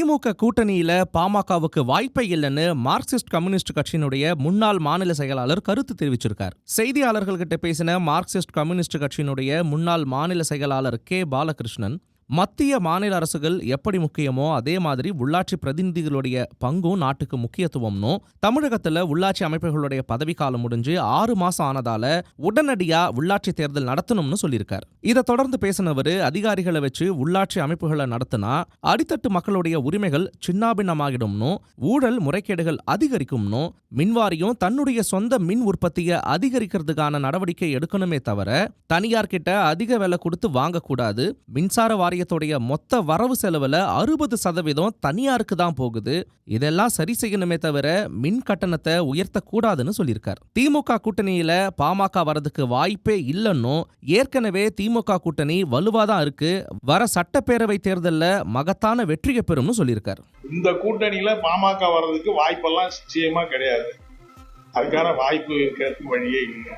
திமுக கூட்டணியில பாமகவுக்கு வாய்ப்பே இல்லைன்னு மார்க்சிஸ்ட் கம்யூனிஸ்ட் கட்சியினுடைய முன்னாள் மாநில செயலாளர் கருத்து தெரிவிச்சிருக்கார். செய்தியாளர்கள்கிட்ட பேசின மார்க்சிஸ்ட் கம்யூனிஸ்ட் கட்சியினுடைய முன்னாள் மாநில செயலாளர் கே பாலகிருஷ்ணன், மத்திய மாநில அரசுகள் எப்படி முக்கியமோ அதே மாதிரி உள்ளாட்சி பிரதிநிதிகளுடைய பங்கும் நாட்டுக்கு முக்கியத்துவம்னு, தமிழகத்துல உள்ளாட்சி அமைப்புகளுடைய பதவிக்காலம் முடிஞ்சு 6 மாசம் ஆனதால உடனடியா உள்ளாட்சி தேர்தல் நடத்தணும்னு சொல்லியிருக்கார். இதை தொடர்ந்து பேசினவர், அதிகாரிகளை வச்சு உள்ளாட்சி அமைப்புகளை நடத்தினா அடித்தட்டு மக்களுடைய உரிமைகள் சின்னாபின்னமாகிடும்னு, ஊழல் முறைகேடுகள் அதிகரிக்கும்னு, மின்வாரியம் தன்னுடைய சொந்த மின் உற்பத்தியை அதிகரிக்கிறதுக்கான நடவடிக்கை எடுக்கணுமே தவிர தனியார் கிட்ட அதிக விலை கொடுத்து வாங்கக்கூடாது, மின்சார வாரியத்துடைய மொத்த வரவு செலவுல 60% தனியாருக்கு தான் போகுது, இதெல்லாம் சரி செய்யணுமே தவிர மின் கட்டணத்தை உயர்த்தக்கூடாதுன்னு சொல்லியிருக்கார். திமுக கூட்டணியில பாமக வரதுக்கு வாய்ப்பே இல்லைன்னு, ஏற்கனவே திமுக கூட்டணி வலுவாதான் இருக்கு, வர சட்டப்பேரவை தேர்தல்ல மகத்தான வெற்றியை பெறும்னு சொல்லியிருக்கார். இந்த கூட்டணியில பாமக வர்றதுக்கு வாய்ப்பெல்லாம் நிச்சயமா கிடையாது. அதுக்கான வாய்ப்பு இருக்கிறதுக்கு வழியே இல்லை.